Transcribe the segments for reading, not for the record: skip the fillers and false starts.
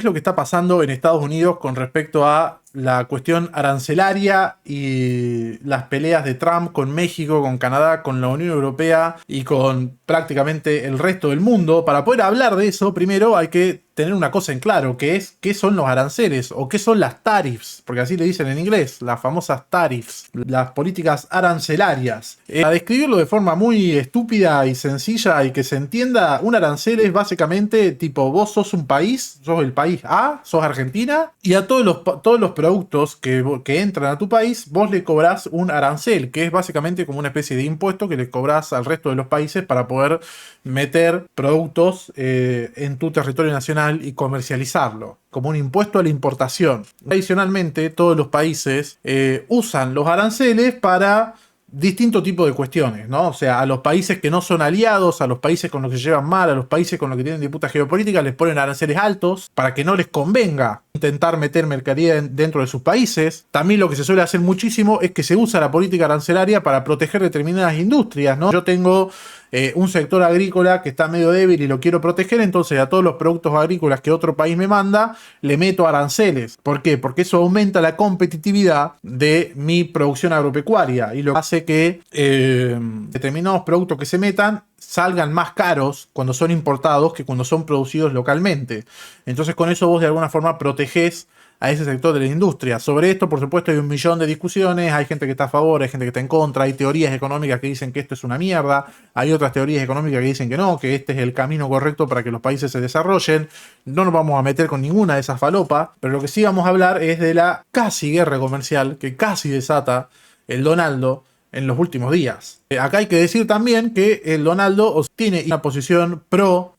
es lo que está pasando en Estados Unidos con respecto a la cuestión arancelaria y las peleas de Trump con México, con Canadá, con la Unión Europea y con prácticamente el resto del mundo. Para poder hablar de eso, primero hay que tener una cosa en claro, que es qué son los aranceles o qué son las tariffs, porque así le dicen en inglés, las famosas tariffs, las políticas arancelarias. Para describirlo de forma muy estúpida y sencilla y que se entienda, un arancel es básicamente tipo, vos sos un país, sos el país A, sos Argentina, y a todos los productos que entran a tu país, vos le cobrás un arancel, que es básicamente como una especie de impuesto que le cobrás al resto de los países para poder meter productos en tu territorio nacional y comercializarlo, como un impuesto a la importación. Adicionalmente, todos los países usan los aranceles para distinto tipo de cuestiones, ¿no? O sea, a los países que no son aliados, a los países con los que se llevan mal, a los países con los que tienen disputas geopolíticas, les ponen aranceles altos para que no les convenga intentar meter mercadería dentro de sus países. También lo que se suele hacer muchísimo es que se usa la política arancelaria para proteger determinadas industrias, ¿no? Yo tengo un sector agrícola que está medio débil y lo quiero proteger, entonces a todos los productos agrícolas que otro país me manda, le meto aranceles. ¿Por qué? Porque eso aumenta la competitividad de mi producción agropecuaria y lo hace que determinados productos que se metan salgan más caros cuando son importados que cuando son producidos localmente. Entonces con eso vos de alguna forma protegés a ese sector de la industria. Sobre esto, por supuesto, hay un millón de discusiones, hay gente que está a favor, hay gente que está en contra, hay teorías económicas que dicen que esto es una mierda, hay otras teorías económicas que dicen que no, que este es el camino correcto para que los países se desarrollen. No nos vamos a meter con ninguna de esas falopas, pero lo que sí vamos a hablar es de la casi guerra comercial que casi desata el Donaldo en los últimos días. Acá hay que decir también que el Donaldo tiene una posición pro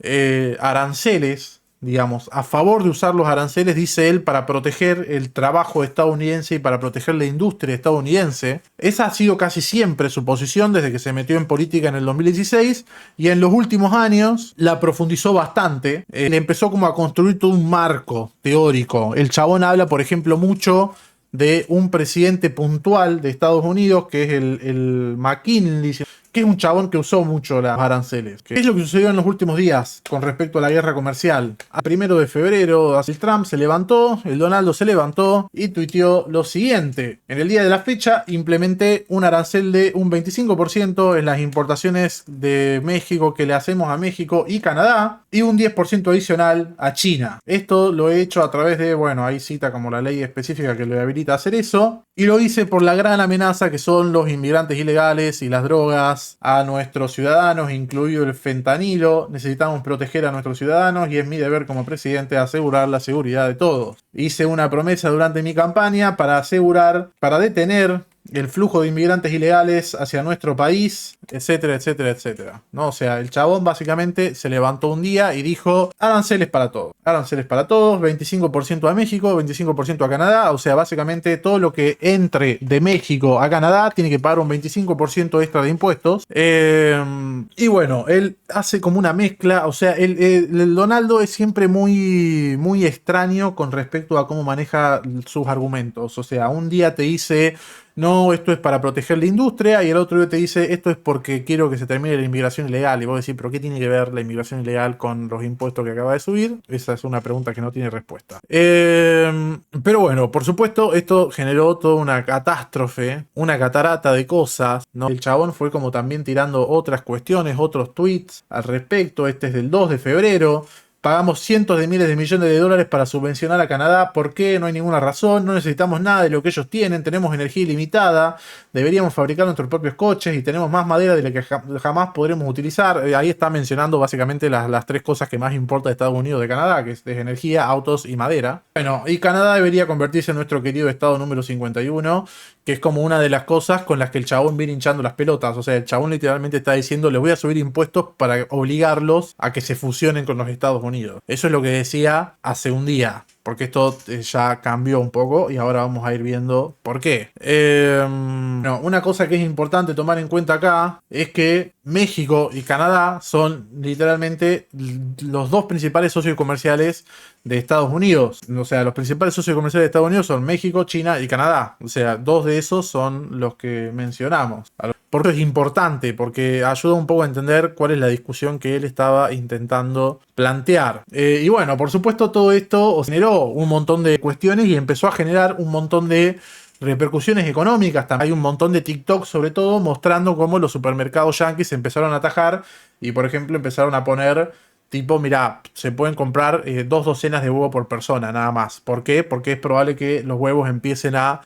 aranceles, digamos, a favor de usar los aranceles, dice él, para proteger el trabajo estadounidense y para proteger la industria estadounidense. Esa ha sido casi siempre su posición desde que se metió en política en el 2016 y en los últimos años la profundizó bastante. Le empezó como a construir todo un marco teórico. El chabón habla, por ejemplo, mucho de un presidente puntual de Estados Unidos, que es el McKinley, que es un chabón que usó mucho los aranceles. ¿Qué es lo que sucedió en los últimos días con respecto a la guerra comercial? A 1 de febrero, el Trump se levantó, el Donaldo se levantó y tuiteó lo siguiente: en el día de la fecha implementé un arancel de un 25% en las importaciones de México que le hacemos a México y Canadá y un 10% adicional a China. Esto lo he hecho a través de, bueno, ahí cita como la ley específica que le habilita a hacer eso, y lo hice por la gran amenaza que son los inmigrantes ilegales y las drogas a nuestros ciudadanos, incluido el fentanilo. Necesitamos proteger a nuestros ciudadanos y es mi deber como presidente asegurar la seguridad de todos. Hice una promesa durante mi campaña para detener el flujo de inmigrantes ilegales hacia nuestro país, etcétera, etcétera, etcétera. ¿No? O sea, el chabón básicamente se levantó un día y dijo: aranceles para todos. Aranceles para todos, 25% a México, 25% a Canadá. O sea, básicamente todo lo que entre de México a Canadá tiene que pagar un 25% extra de impuestos. Y bueno, él hace como una mezcla. O sea, el Donaldo es siempre muy, muy extraño con respecto a cómo maneja sus argumentos. O sea, un día te dice: no, esto es para proteger la industria, y el otro día te dice: esto es porque quiero que se termine la inmigración ilegal. Y vos decís: ¿pero qué tiene que ver la inmigración ilegal con los impuestos que acaba de subir? Esa es una pregunta que no tiene respuesta. Pero bueno, por supuesto, esto generó toda una catástrofe, una catarata de cosas, ¿no? El chabón fue como también tirando otras cuestiones, otros tweets al respecto. Este es del 2 de febrero. Pagamos cientos de miles de millones de dólares para subvencionar a Canadá. ¿Por qué? No hay ninguna razón. No necesitamos nada de lo que ellos tienen. Tenemos energía ilimitada. Deberíamos fabricar nuestros propios coches y tenemos más madera de la que jamás podremos utilizar. Ahí está mencionando básicamente las tres cosas que más importa de Estados Unidos de Canadá, que es energía, autos y madera. Bueno, y Canadá debería convertirse en nuestro querido estado número 51, que es como una de las cosas con las que el chabón viene hinchando las pelotas. O sea, el chabón literalmente está diciendo: les voy a subir impuestos para obligarlos a que se fusionen con los Estados Unidos. Eso es lo que decía hace un día, porque esto ya cambió un poco y ahora vamos a ir viendo por qué. No, una cosa que es importante tomar en cuenta acá es que México y Canadá son literalmente los dos principales socios comerciales de Estados Unidos. O sea, los principales socios comerciales de Estados Unidos son México, China y Canadá. O sea, dos de esos son los que mencionamos. Por eso es importante, porque ayuda un poco a entender cuál es la discusión que él estaba intentando plantear. Y bueno, por supuesto todo esto generó un montón de cuestiones y empezó a generar un montón de repercusiones económicas. También hay un montón de TikTok, sobre todo, mostrando cómo los supermercados yanquis empezaron a atajar y, por ejemplo, empezaron a poner tipo, mirá, se pueden comprar 2 docenas de huevos por persona, nada más. ¿Por qué? Porque es probable que los huevos empiecen a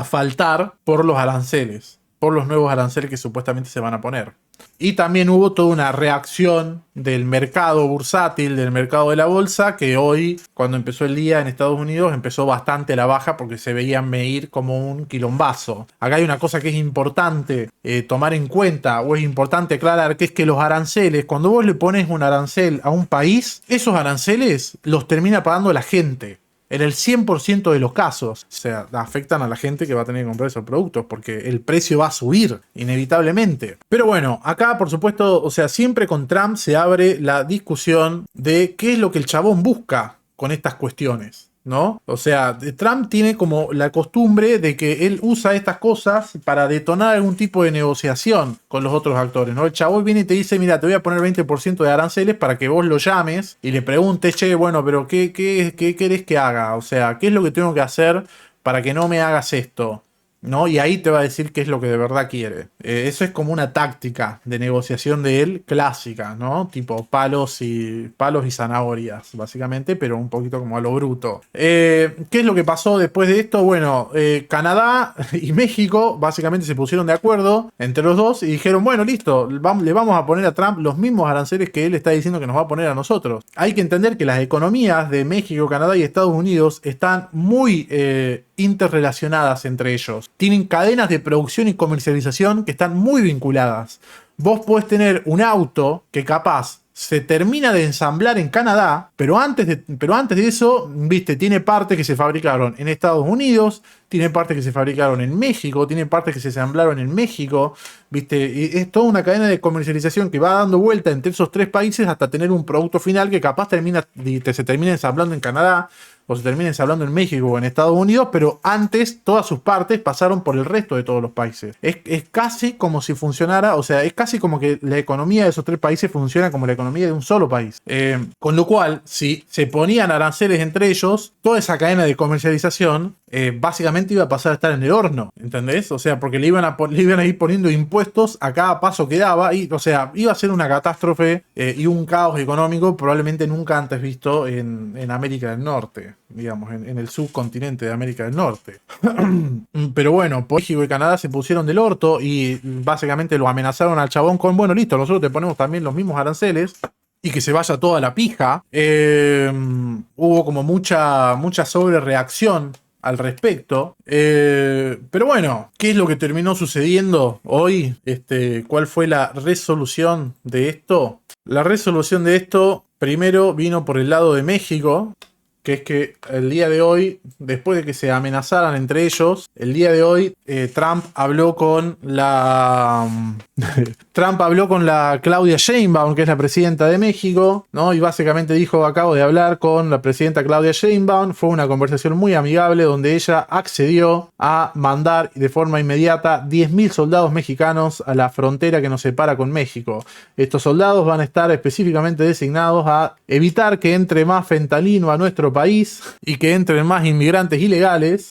faltar por los aranceles, por los nuevos aranceles que supuestamente se van a poner. Y también hubo toda una reacción del mercado bursátil, del mercado de la bolsa, que hoy, cuando empezó el día en Estados Unidos, empezó bastante a la baja porque se veían medir como un quilombazo. Acá hay una cosa que es importante tomar en cuenta, o es importante aclarar, que es que los aranceles, cuando vos le pones un arancel a un país, esos aranceles los termina pagando la gente. En el 100% de los casos, o sea, afectan a la gente que va a tener que comprar esos productos porque el precio va a subir inevitablemente. Pero bueno, acá por supuesto, o sea, siempre con Trump se abre la discusión de qué es lo que el chabón busca con estas cuestiones, ¿no? O sea, Trump tiene como la costumbre de que él usa estas cosas para detonar algún tipo de negociación con los otros actores, ¿no? El chabón viene y te dice, mira, te voy a poner 20% de aranceles para que vos lo llames y le preguntes, che, bueno, pero ¿qué querés que haga? O sea, ¿qué es lo que tengo que hacer para que no me hagas esto? ¿No? Y ahí te va a decir qué es lo que de verdad quiere. Eso es como una táctica de negociación de él clásica, ¿no? Tipo palos y zanahorias, básicamente, pero un poquito como a lo bruto. ¿Qué es lo que pasó después de esto? Bueno, Canadá y México básicamente se pusieron de acuerdo entre los dos y dijeron, bueno, listo, le vamos a poner a Trump los mismos aranceles que él está diciendo que nos va a poner a nosotros. Hay que entender que las economías de México, Canadá y Estados Unidos están muy interrelacionadas entre ellos. Tienen cadenas de producción y comercialización que están muy vinculadas. Vos podés tener un auto que capaz se termina de ensamblar en Canadá, pero antes de eso, viste, tiene partes que se fabricaron en Estados Unidos, tiene partes que se fabricaron en México, tiene partes que se ensamblaron en México, viste, y es toda una cadena de comercialización que va dando vuelta entre esos 3 países hasta tener un producto final que capaz se termina ensamblando en Canadá, o se termina ensamblando en México o en Estados Unidos, pero antes todas sus partes pasaron por el resto de todos los países. Es casi como si funcionara, o sea, es casi como que la economía de esos 3 países funciona como la economía de un solo país. Con lo cual, si se ponían aranceles entre ellos, toda esa cadena de comercialización básicamente iba a pasar a estar en el horno, ¿entendés? O sea, porque le iban a ir poniendo impuestos a cada paso que daba, y, o sea, iba a ser una catástrofe y un caos económico probablemente nunca antes visto en América del Norte, digamos, en el subcontinente de América del Norte. Pero bueno, México y Canadá se pusieron del orto y básicamente lo amenazaron al chabón con, bueno, listo, nosotros te ponemos también los mismos aranceles y que se vaya toda la pija. Hubo como mucha sobrereacción al respecto. Pero bueno, ¿qué es lo que terminó sucediendo hoy? ¿Cuál fue la resolución de esto? La resolución de esto primero vino por el lado de México, que es que el día de hoy, después de que se amenazaran entre ellos, el día de hoy Trump habló con la Claudia Sheinbaum, que es la presidenta de México, ¿no? Y básicamente dijo, acabo de hablar con la presidenta Claudia Sheinbaum. Fue una conversación muy amigable donde ella accedió a mandar de forma inmediata 10.000 soldados mexicanos a la frontera que nos separa con México. Estos soldados van a estar específicamente designados a evitar que entre más fentanilo a nuestro país y que entren más inmigrantes ilegales.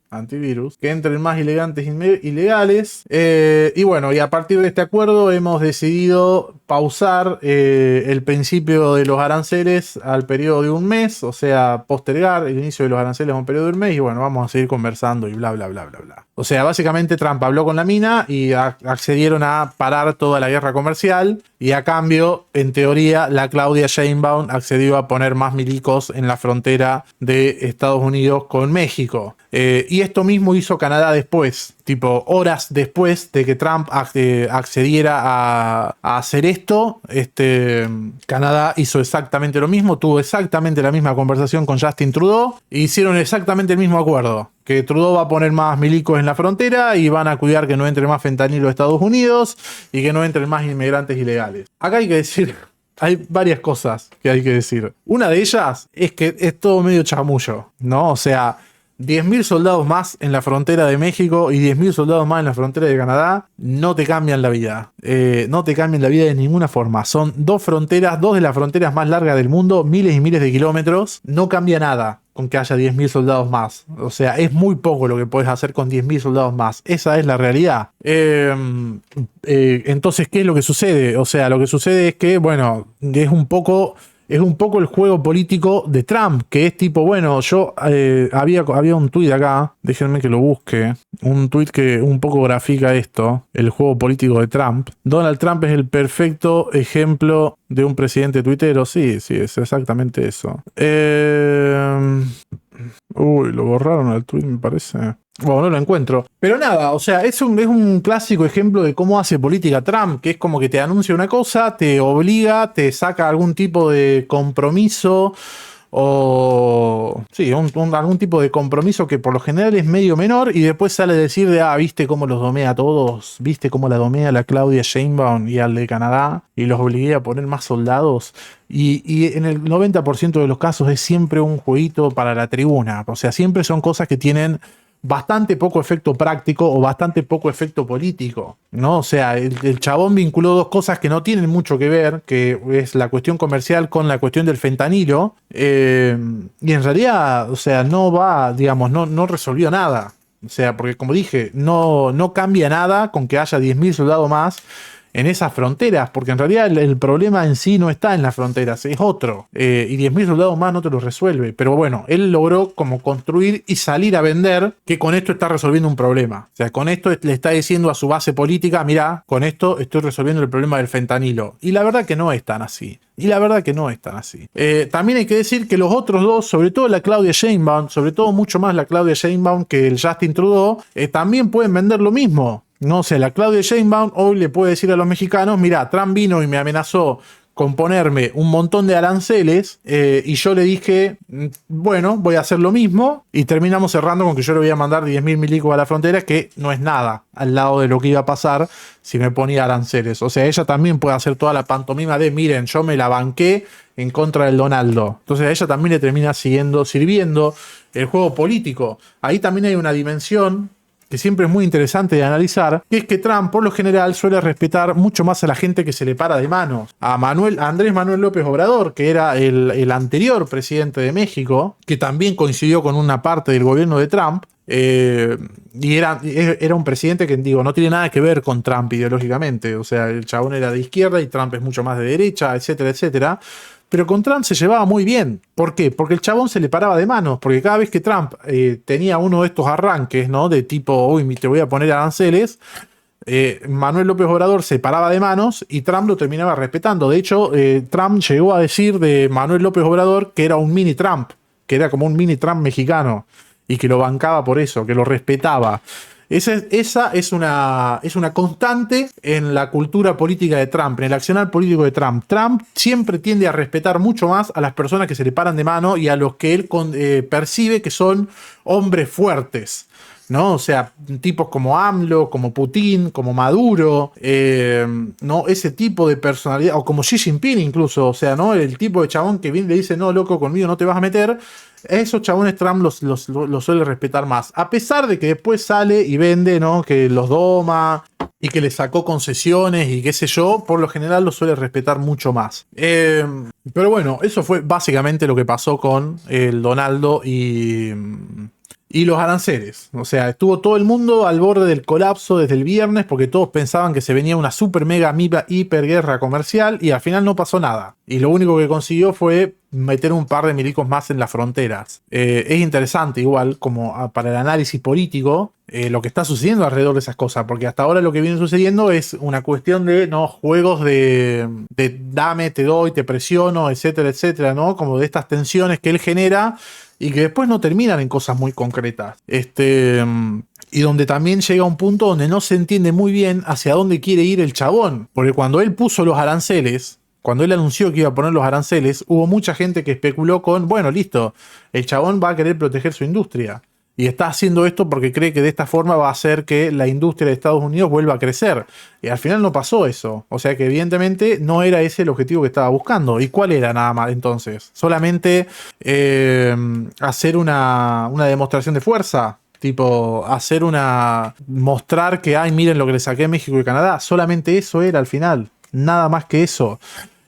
Antivirus, que entren más ilegales. Y bueno, y a partir de este acuerdo hemos decidido pausar el principio de los aranceles al periodo de un mes, o sea, postergar el inicio de los aranceles a un periodo de un mes, y bueno, vamos a seguir conversando y bla, bla, bla, bla, bla. O sea, básicamente Trump habló con la mina y accedieron a parar toda la guerra comercial, y a cambio, en teoría, la Claudia Sheinbaum accedió a poner más milicos en la frontera de Estados Unidos con México. Y esto mismo hizo Canadá después, tipo horas después de que Trump accediera a hacer esto. Canadá hizo exactamente lo mismo, tuvo exactamente la misma conversación con Justin Trudeau e hicieron exactamente el mismo acuerdo. Que Trudeau va a poner más milicos en la frontera y van a cuidar que no entre más fentanilo a Estados Unidos y que no entren más inmigrantes ilegales. Acá hay que decir hay varias cosas que hay que decir. Una de ellas es que es todo medio chamullo, ¿no? O sea, 10.000 soldados más en la frontera de México y 10.000 soldados más en la frontera de Canadá no te cambian la vida. No te cambian la vida de ninguna forma. Son dos fronteras, dos de las fronteras más largas del mundo, miles y miles de kilómetros. No cambia nada con que haya 10.000 soldados más. O sea, es muy poco lo que puedes hacer con 10.000 soldados más. Esa es la realidad. Entonces, ¿qué es lo que sucede? O sea, lo que sucede es que, bueno, es un poco el juego político de Trump, que es tipo, bueno, yo había un tuit acá, déjenme que lo busque, un tuit que un poco grafica esto, el juego político de Trump. Donald Trump es el perfecto ejemplo de un presidente tuitero, sí, es exactamente eso. Uy, lo borraron el tuit, me parece. Bueno, no lo encuentro. Pero nada, o sea, es un clásico ejemplo de cómo hace política Trump, que es como que te anuncia una cosa, te obliga, te saca algún tipo de compromiso o... sí, algún tipo de compromiso que por lo general es medio menor y después sale a decir de, viste cómo los domé a todos, viste cómo la domé a la Claudia Sheinbaum y al de Canadá y los obligué a poner más soldados. Y en el 90% de los casos es siempre un jueguito para la tribuna. O sea, siempre son cosas que tienen bastante poco efecto práctico o bastante poco efecto político, ¿no? O sea, el chabón vinculó dos cosas que no tienen mucho que ver, que es la cuestión comercial con la cuestión del fentanilo, y en realidad, o sea, no va, digamos, no resolvió nada. O sea, porque como dije, no cambia nada con que haya 10.000 soldados más en esas fronteras, porque en realidad el problema en sí no está en las fronteras, es otro. Y 10.000 soldados más no te lo resuelve. Pero bueno, él logró como construir y salir a vender que con esto está resolviendo un problema. O sea, con esto le está diciendo a su base política, mirá, con esto estoy resolviendo el problema del fentanilo. Y la verdad que no es tan así. También hay que decir que los otros dos, sobre todo la Claudia Sheinbaum, sobre todo mucho más la Claudia Sheinbaum que el Justin Trudeau, también pueden vender lo mismo. No sé, la Claudia Sheinbaum hoy le puede decir a los mexicanos, mirá, Trump vino y me amenazó con ponerme un montón de aranceles y yo le dije, bueno, voy a hacer lo mismo y terminamos cerrando con que yo le voy a mandar 10.000 milicos a la frontera, que no es nada al lado de lo que iba a pasar si me ponía aranceles. O sea, ella también puede hacer toda la pantomima de, miren, yo me la banqué en contra del Donaldo. Entonces a ella también le termina sirviendo el juego político. Ahí también hay una dimensión que siempre es muy interesante de analizar, que es que Trump por lo general suele respetar mucho más a la gente que se le para de manos. A Andrés Manuel López Obrador, que era el anterior presidente de México, que también coincidió con una parte del gobierno de Trump, y era un presidente que, digo, no tiene nada que ver con Trump ideológicamente. O sea, el chabón era de izquierda y Trump es mucho más de derecha, etcétera, etcétera. Pero con Trump se llevaba muy bien. ¿Por qué? Porque el chabón se le paraba de manos. Porque cada vez que Trump tenía uno de estos arranques, ¿no? De tipo, uy, te voy a poner aranceles, Manuel López Obrador se paraba de manos y Trump lo terminaba respetando. De hecho, Trump llegó a decir de Manuel López Obrador que era un mini Trump, que era como un mini Trump mexicano y que lo bancaba por eso, que lo respetaba. Esa es una constante en la cultura política de Trump, en el accionar político de Trump. Trump siempre tiende a respetar mucho más a las personas que se le paran de mano y a los que él percibe que son hombres fuertes, ¿no? O sea, tipos como AMLO, como Putin, como Maduro, ¿no? Ese tipo de personalidad, o como Xi Jinping incluso, o sea, ¿no? El tipo de chabón que viene y le dice, no, loco, conmigo no te vas a meter. Esos chabones Trump los suele respetar más. A pesar de que después sale y vende, ¿no? Que los doma y que le sacó concesiones y qué sé yo, por lo general los suele respetar mucho más. Pero bueno, eso fue básicamente lo que pasó con el Donaldo y los aranceles. O sea, estuvo todo el mundo al borde del colapso desde el viernes porque todos pensaban que se venía una super mega hiper guerra comercial y al final no pasó nada. Y lo único que consiguió fue meter un par de milicos más en las fronteras. Es interesante igual como para el análisis político lo que está sucediendo alrededor de esas cosas, porque hasta ahora lo que viene sucediendo es una cuestión de ¿no? juegos de dame, te doy, te presiono, etcétera, etcétera, ¿no? Como de estas tensiones que él genera y que después no terminan en cosas muy concretas. Y donde también llega un punto donde no se entiende muy bien hacia dónde quiere ir el chabón. Porque cuando él puso los aranceles, cuando él anunció que iba a poner los aranceles, hubo mucha gente que especuló con, bueno, listo, el chabón va a querer proteger su industria. Y está haciendo esto porque cree que de esta forma va a hacer que la industria de Estados Unidos vuelva a crecer. Y al final no pasó eso. O sea que evidentemente no era ese el objetivo que estaba buscando. ¿Y cuál era nada más entonces? Solamente hacer una demostración de fuerza. Tipo, mostrar que, ay, miren lo que le saqué a México y Canadá. Solamente eso era al final. Nada más que eso.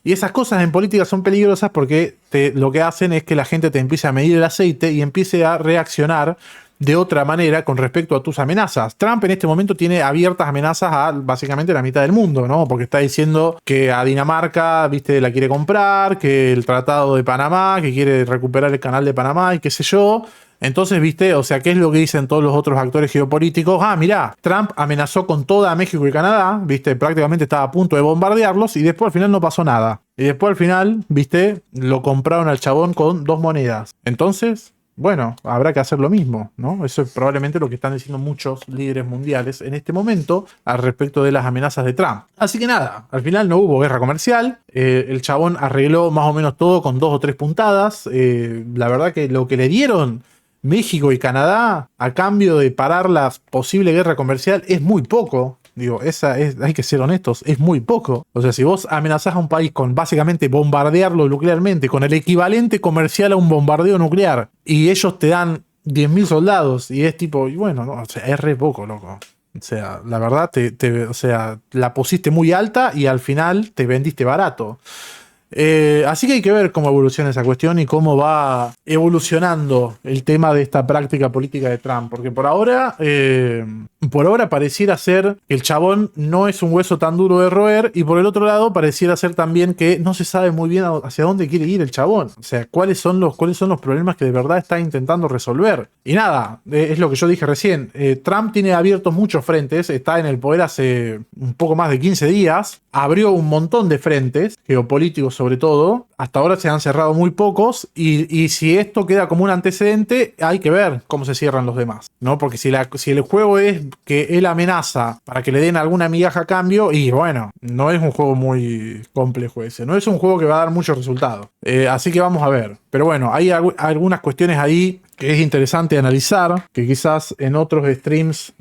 Y esas cosas en política son peligrosas porque lo que hacen es que la gente te empiece a medir el aceite y empiece a reaccionar de otra manera con respecto a tus amenazas. Trump en este momento tiene abiertas amenazas a básicamente la mitad del mundo, ¿no? Porque está diciendo que a Dinamarca, viste, la quiere comprar, que el Tratado de Panamá, que quiere recuperar el canal de Panamá y qué sé yo. Entonces, viste, o sea, ¿qué es lo que dicen todos los otros actores geopolíticos? Ah, mirá, Trump amenazó con toda México y Canadá, viste, prácticamente estaba a punto de bombardearlos y después al final no pasó nada. Y después al final, viste, lo compraron al chabón con 2 monedas. Entonces, bueno, habrá que hacer lo mismo, ¿no? Eso es probablemente lo que están diciendo muchos líderes mundiales en este momento al respecto de las amenazas de Trump. Así que nada, al final no hubo guerra comercial. El chabón arregló más o menos todo con 2 o 3 puntadas. La verdad que lo que le dieron México y Canadá a cambio de parar la posible guerra comercial es muy poco. Digo, hay que ser honestos, es muy poco. O sea, si vos amenazás a un país con básicamente bombardearlo nuclearmente, con el equivalente comercial a un bombardeo nuclear, y ellos te dan 10.000 soldados, y es tipo, y bueno, no, o sea, es re poco, loco. O sea, la verdad, o sea, la pusiste muy alta y al final te vendiste barato. Así que hay que ver cómo evoluciona esa cuestión y cómo va evolucionando el tema de esta práctica política de Trump. Porque por ahora pareciera ser que el chabón no es un hueso tan duro de roer y por el otro lado pareciera ser también que no se sabe muy bien hacia dónde quiere ir el chabón. O sea, cuáles son los problemas que de verdad está intentando resolver. Y nada, es lo que yo dije recién. Trump tiene abiertos muchos frentes, está en el poder hace un poco más de 15 días, abrió un montón de frentes geopolíticos sobre todo. Hasta ahora se han cerrado muy pocos y si esto queda como un antecedente, hay que ver cómo se cierran los demás, ¿no? Porque si el juego es que él amenaza para que le den alguna migaja a cambio, y bueno, no es un juego muy complejo ese, no es un juego que va a dar muchos resultados. Así que vamos a ver. Pero bueno, hay algunas cuestiones ahí que es interesante analizar, que quizás en otros streams